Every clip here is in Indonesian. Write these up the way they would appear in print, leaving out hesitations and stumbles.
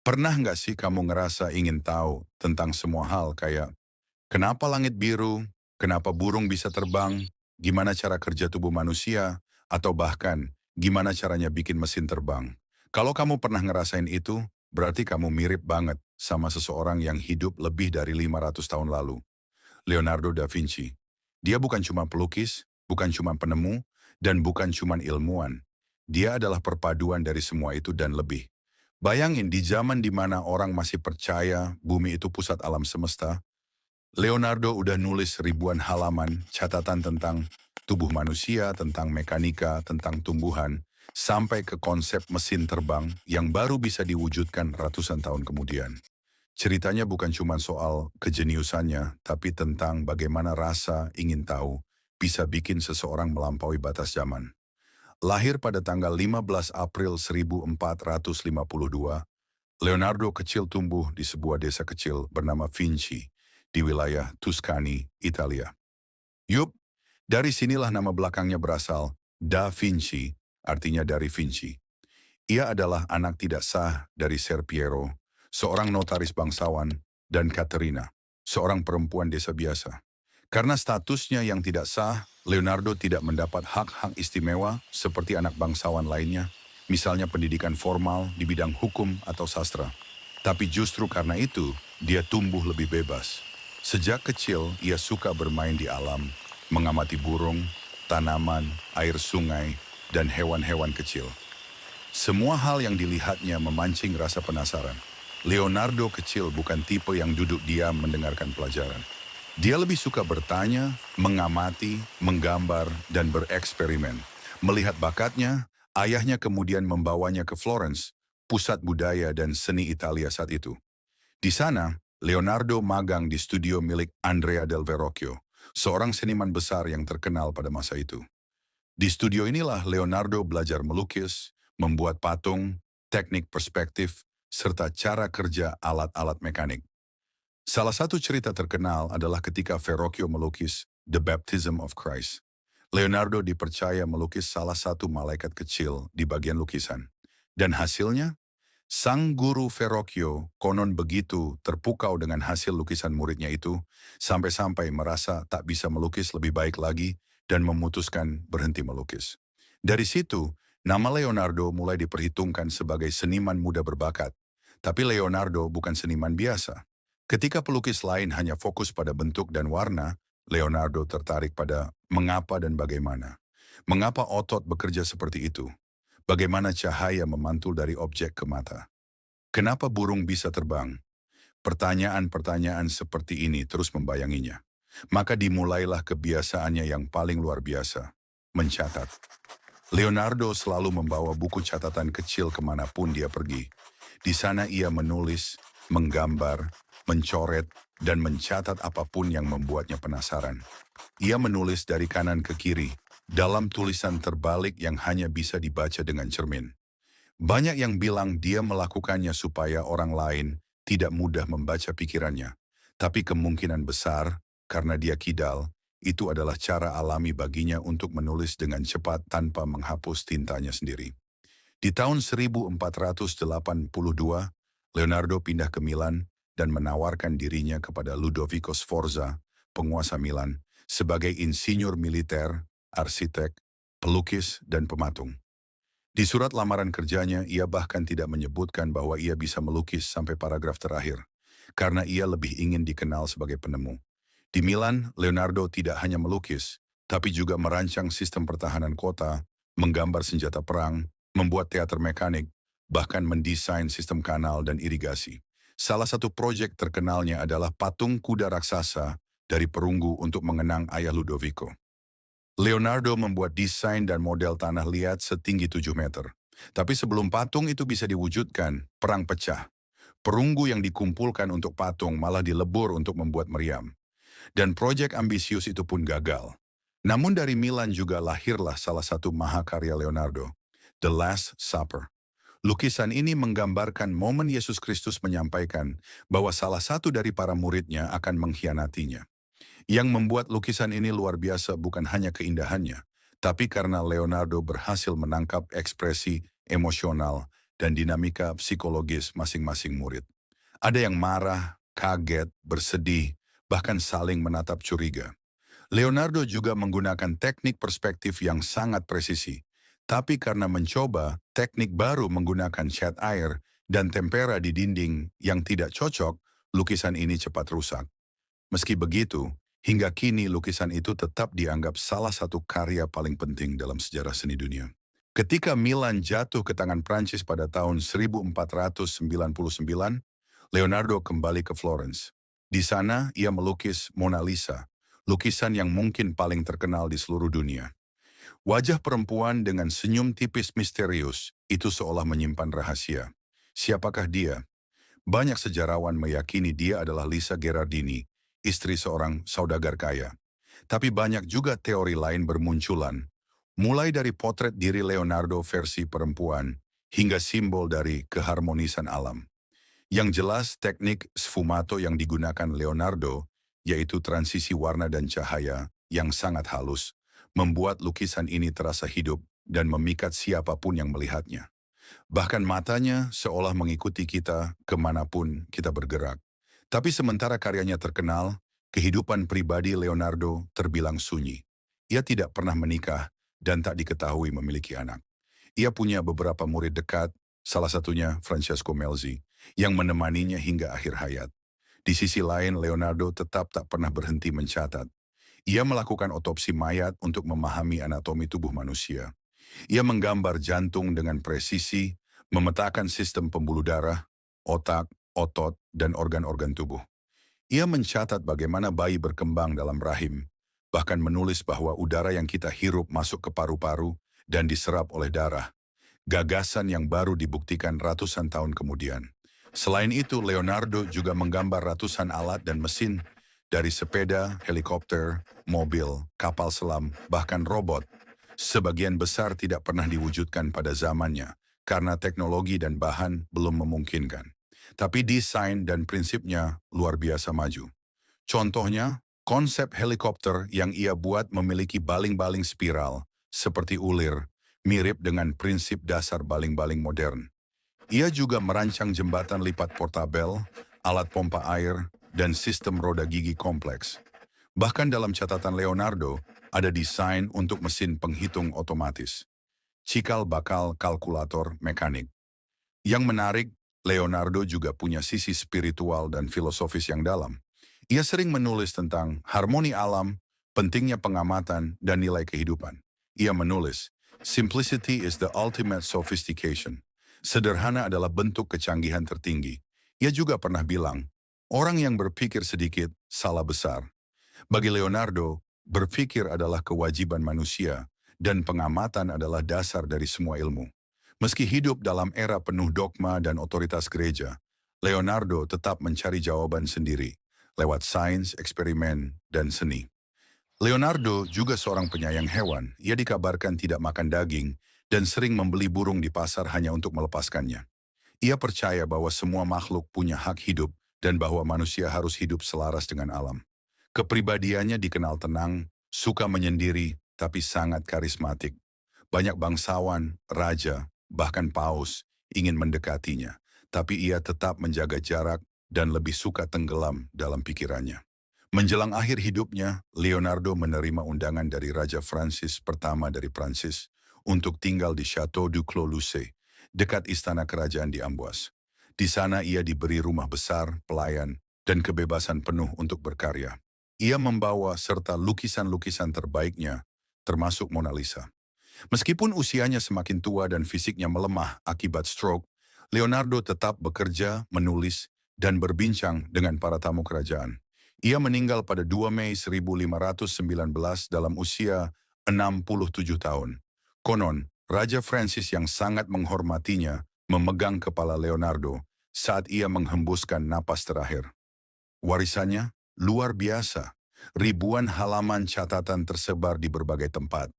Pernah nggak sih kamu ngerasa ingin tahu tentang semua hal kayak kenapa langit biru, kenapa burung bisa terbang, gimana cara kerja tubuh manusia, atau bahkan gimana caranya bikin mesin terbang? Kalau kamu pernah ngerasain itu, berarti kamu mirip banget sama seseorang yang hidup lebih dari 500 tahun lalu, Leonardo da Vinci. Dia bukan cuma pelukis, bukan cuma penemu, dan bukan cuma ilmuwan. Dia adalah perpaduan dari semua itu dan lebih. Bayangin di zaman di mana orang masih percaya bumi itu pusat alam semesta, Leonardo udah nulis ribuan halaman catatan tentang tubuh manusia, tentang mekanika, tentang tumbuhan, sampai ke konsep mesin terbang yang baru bisa diwujudkan ratusan tahun kemudian. Ceritanya bukan cuma soal kejeniusannya, tapi tentang bagaimana rasa ingin tahu bisa bikin seseorang melampaui batas zaman. Lahir pada tanggal 15 April 1452, Leonardo kecil tumbuh di sebuah desa kecil bernama Vinci di wilayah Tuscany, Italia. Yup, dari sinilah nama belakangnya berasal, Da Vinci, artinya dari Vinci. Ia adalah anak tidak sah dari Ser Piero, seorang notaris bangsawan, dan Caterina, seorang perempuan desa biasa. Karena statusnya yang tidak sah, Leonardo tidak mendapat hak-hak istimewa seperti anak bangsawan lainnya, misalnya pendidikan formal di bidang hukum atau sastra. Tapi justru karena itu, dia tumbuh lebih bebas. Sejak kecil, ia suka bermain di alam, mengamati burung, tanaman, air sungai, dan hewan-hewan kecil. Semua hal yang dilihatnya memancing rasa penasaran. Leonardo kecil bukan tipe yang duduk diam mendengarkan pelajaran. Dia lebih suka bertanya, mengamati, menggambar, dan bereksperimen. Melihat bakatnya, ayahnya kemudian membawanya ke Florence, pusat budaya dan seni Italia saat itu. Di sana, Leonardo magang di studio milik Andrea del Verrocchio, seorang seniman besar yang terkenal pada masa itu. Di studio inilah Leonardo belajar melukis, membuat patung, teknik perspektif, serta cara kerja alat-alat mekanik. Salah satu cerita terkenal adalah ketika Verrocchio melukis The Baptism of Christ. Leonardo dipercaya melukis salah satu malaikat kecil di bagian lukisan. Dan hasilnya, sang guru Verrocchio konon begitu terpukau dengan hasil lukisan muridnya itu, sampai-sampai merasa tak bisa melukis lebih baik lagi dan memutuskan berhenti melukis. Dari situ, nama Leonardo mulai diperhitungkan sebagai seniman muda berbakat. Tapi Leonardo bukan seniman biasa. Ketika pelukis lain hanya fokus pada bentuk dan warna, Leonardo tertarik pada mengapa dan bagaimana. Mengapa otot bekerja seperti itu? Bagaimana cahaya memantul dari objek ke mata? Kenapa burung bisa terbang? Pertanyaan-pertanyaan seperti ini terus membayanginya. Maka dimulailah kebiasaannya yang paling luar biasa, mencatat. Leonardo selalu membawa buku catatan kecil kemanapun dia pergi. Di sana ia menulis, menggambar, mencoret, dan mencatat apapun yang membuatnya penasaran. Ia menulis dari kanan ke kiri, dalam tulisan terbalik yang hanya bisa dibaca dengan cermin. Banyak yang bilang dia melakukannya supaya orang lain tidak mudah membaca pikirannya. Tapi kemungkinan besar, karena dia kidal, itu adalah cara alami baginya untuk menulis dengan cepat tanpa menghapus tintanya sendiri. Di tahun 1482, Leonardo pindah ke Milan dan menawarkan dirinya kepada Ludovico Sforza, penguasa Milan, sebagai insinyur militer, arsitek, pelukis, dan pematung. Di surat lamaran kerjanya, ia bahkan tidak menyebutkan bahwa ia bisa melukis sampai paragraf terakhir, karena ia lebih ingin dikenal sebagai penemu. Di Milan, Leonardo tidak hanya melukis, tapi juga merancang sistem pertahanan kota, menggambar senjata perang, membuat teater mekanik, bahkan mendesain sistem kanal dan irigasi. Salah satu proyek terkenalnya adalah patung kuda raksasa dari perunggu untuk mengenang ayah Ludovico. Leonardo membuat desain dan model tanah liat setinggi 7 meter. Tapi sebelum patung itu bisa diwujudkan, perang pecah. Perunggu yang dikumpulkan untuk patung malah dilebur untuk membuat meriam. Dan proyek ambisius itu pun gagal. Namun dari Milan juga lahirlah salah satu mahakarya Leonardo, The Last Supper. Lukisan ini menggambarkan momen Yesus Kristus menyampaikan bahwa salah satu dari para muridnya akan mengkhianatinya. Yang membuat lukisan ini luar biasa bukan hanya keindahannya, tapi karena Leonardo berhasil menangkap ekspresi emosional dan dinamika psikologis masing-masing murid. Ada yang marah, kaget, bersedih, bahkan saling menatap curiga. Leonardo juga menggunakan teknik perspektif yang sangat presisi. Tapi karena mencoba teknik baru menggunakan cat air dan tempera di dinding yang tidak cocok, lukisan ini cepat rusak. Meski begitu, hingga kini lukisan itu tetap dianggap salah satu karya paling penting dalam sejarah seni dunia. Ketika Milan jatuh ke tangan Prancis pada tahun 1499, Leonardo kembali ke Florence. Di sana ia melukis Mona Lisa, lukisan yang mungkin paling terkenal di seluruh dunia. Wajah perempuan dengan senyum tipis misterius itu seolah menyimpan rahasia. Siapakah dia? Banyak sejarawan meyakini dia adalah Lisa Gherardini, istri seorang saudagar kaya. Tapi banyak juga teori lain bermunculan, mulai dari potret diri Leonardo versi perempuan hingga simbol dari keharmonisan alam. Yang jelas teknik sfumato yang digunakan Leonardo, yaitu transisi warna dan cahaya yang sangat halus, membuat lukisan ini terasa hidup dan memikat siapapun yang melihatnya. Bahkan matanya seolah mengikuti kita kemanapun kita bergerak. Tapi sementara karyanya terkenal, kehidupan pribadi Leonardo terbilang sunyi. Ia tidak pernah menikah dan tak diketahui memiliki anak. Ia punya beberapa murid dekat, salah satunya Francesco Melzi, yang menemaninya hingga akhir hayat. Di sisi lain, Leonardo tetap tak pernah berhenti mencatat. Ia melakukan otopsi mayat untuk memahami anatomi tubuh manusia. Ia menggambar jantung dengan presisi, memetakan sistem pembuluh darah, otak, otot, dan organ-organ tubuh. Ia mencatat bagaimana bayi berkembang dalam rahim, bahkan menulis bahwa udara yang kita hirup masuk ke paru-paru dan diserap oleh darah. Gagasan yang baru dibuktikan ratusan tahun kemudian. Selain itu, Leonardo juga menggambar ratusan alat dan mesin, dari sepeda, helikopter, mobil, kapal selam, bahkan robot. Sebagian besar tidak pernah diwujudkan pada zamannya, karena teknologi dan bahan belum memungkinkan. Tapi desain dan prinsipnya luar biasa maju. Contohnya, konsep helikopter yang ia buat memiliki baling-baling spiral, seperti ulir, mirip dengan prinsip dasar baling-baling modern. Ia juga merancang jembatan lipat portabel, alat pompa air, dan sistem roda gigi kompleks. Bahkan dalam catatan Leonardo, ada desain untuk mesin penghitung otomatis. Cikal bakal kalkulator mekanik. Yang menarik, Leonardo juga punya sisi spiritual dan filosofis yang dalam. Ia sering menulis tentang harmoni alam, pentingnya pengamatan, dan nilai kehidupan. Ia menulis, "Simplicity is the ultimate sophistication." Sederhana adalah bentuk kecanggihan tertinggi. Ia juga pernah bilang, orang yang berpikir sedikit salah besar. Bagi Leonardo, berpikir adalah kewajiban manusia, dan pengamatan adalah dasar dari semua ilmu. Meski hidup dalam era penuh dogma dan otoritas gereja, Leonardo tetap mencari jawaban sendiri, lewat sains, eksperimen, dan seni. Leonardo juga seorang penyayang hewan. Ia dikabarkan tidak makan daging, dan sering membeli burung di pasar hanya untuk melepaskannya. Ia percaya bahwa semua makhluk punya hak hidup, dan bahwa manusia harus hidup selaras dengan alam. Kepribadiannya dikenal tenang, suka menyendiri, tapi sangat karismatik. Banyak bangsawan, raja, bahkan paus ingin mendekatinya, tapi ia tetap menjaga jarak dan lebih suka tenggelam dalam pikirannya. Menjelang akhir hidupnya, Leonardo menerima undangan dari Raja Francis pertama dari Prancis untuk tinggal di Château du Clos-Lucé, dekat istana kerajaan di Amboise. Di sana ia diberi rumah besar, pelayan, dan kebebasan penuh untuk berkarya. Ia membawa serta lukisan-lukisan terbaiknya, termasuk Mona Lisa. Meskipun usianya semakin tua dan fisiknya melemah akibat stroke, Leonardo tetap bekerja, menulis, dan berbincang dengan para tamu kerajaan. Ia meninggal pada 2 Mei 1519 dalam usia 67 tahun. Konon, Raja Francis yang sangat menghormatinya memegang kepala Leonardo saat ia menghembuskan napas terakhir. Warisannya luar biasa. Ribuan halaman catatan tersebar di berbagai tempat.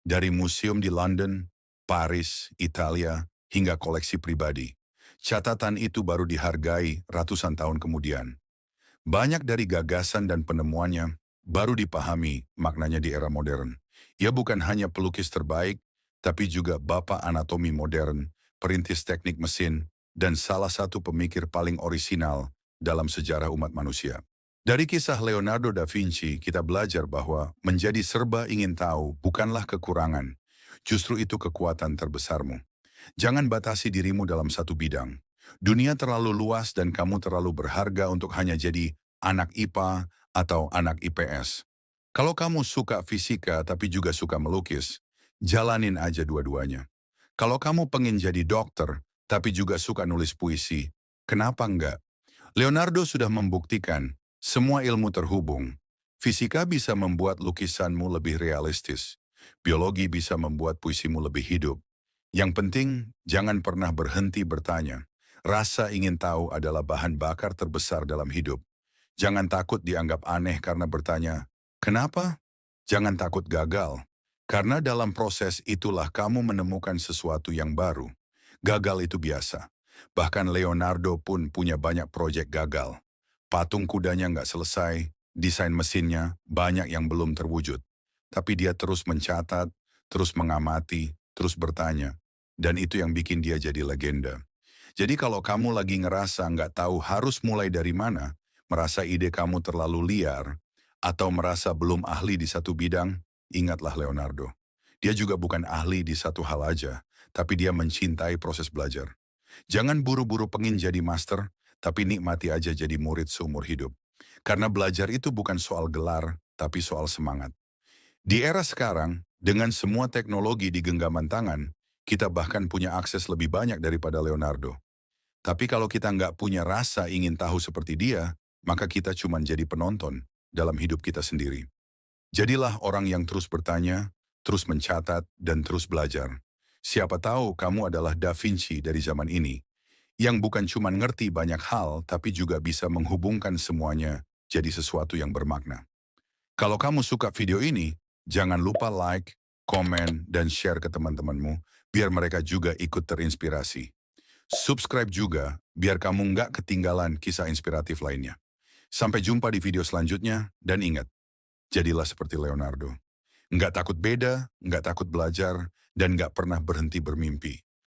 Dari museum di London, Paris, Italia, hingga koleksi pribadi. Catatan itu baru dihargai ratusan tahun kemudian. Banyak dari gagasan dan penemuannya baru dipahami maknanya di era modern. Ia bukan hanya pelukis terbaik, tapi juga bapak anatomi modern, perintis teknik mesin, dan salah satu pemikir paling orisinal dalam sejarah umat manusia. Dari kisah Leonardo da Vinci, kita belajar bahwa menjadi serba ingin tahu bukanlah kekurangan, justru itu kekuatan terbesarmu. Jangan batasi dirimu dalam satu bidang. Dunia terlalu luas dan kamu terlalu berharga untuk hanya jadi anak IPA atau anak IPS. Kalau kamu suka fisika tapi juga suka melukis, jalanin aja dua-duanya. Kalau kamu pengen jadi dokter tapi juga suka nulis puisi, kenapa enggak? Leonardo sudah membuktikan semua ilmu terhubung. Fisika bisa membuat lukisanmu lebih realistis. Biologi bisa membuat puisimu lebih hidup. Yang penting, jangan pernah berhenti bertanya. Rasa ingin tahu adalah bahan bakar terbesar dalam hidup. Jangan takut dianggap aneh karena bertanya, kenapa? Jangan takut gagal. Karena dalam proses itulah kamu menemukan sesuatu yang baru. Gagal itu biasa. Bahkan Leonardo pun punya banyak proyek gagal. Patung kudanya nggak selesai, desain mesinnya banyak yang belum terwujud. Tapi dia terus mencatat, terus mengamati, terus bertanya. Dan itu yang bikin dia jadi legenda. Jadi kalau kamu lagi ngerasa nggak tahu harus mulai dari mana, merasa ide kamu terlalu liar, atau merasa belum ahli di satu bidang, ingatlah Leonardo. Dia juga bukan ahli di satu hal aja, tapi dia mencintai proses belajar. Jangan buru-buru pengen jadi master, tapi nikmati aja jadi murid seumur hidup. Karena belajar itu bukan soal gelar, tapi soal semangat. Di era sekarang, dengan semua teknologi di genggaman tangan, kita bahkan punya akses lebih banyak daripada Leonardo. Tapi kalau kita nggak punya rasa ingin tahu seperti dia, maka kita cuma jadi penonton dalam hidup kita sendiri. Jadilah orang yang terus bertanya, terus mencatat, dan terus belajar. Siapa tahu kamu adalah Da Vinci dari zaman ini, yang bukan cuma ngerti banyak hal, tapi juga bisa menghubungkan semuanya jadi sesuatu yang bermakna. Kalau kamu suka video ini, jangan lupa like, komen, dan share ke teman-temanmu, biar mereka juga ikut terinspirasi. Subscribe juga, biar kamu nggak ketinggalan kisah inspiratif lainnya. Sampai jumpa di video selanjutnya, dan ingat, jadilah seperti Leonardo. Nggak takut beda, nggak takut belajar, dan nggak pernah berhenti bermimpi.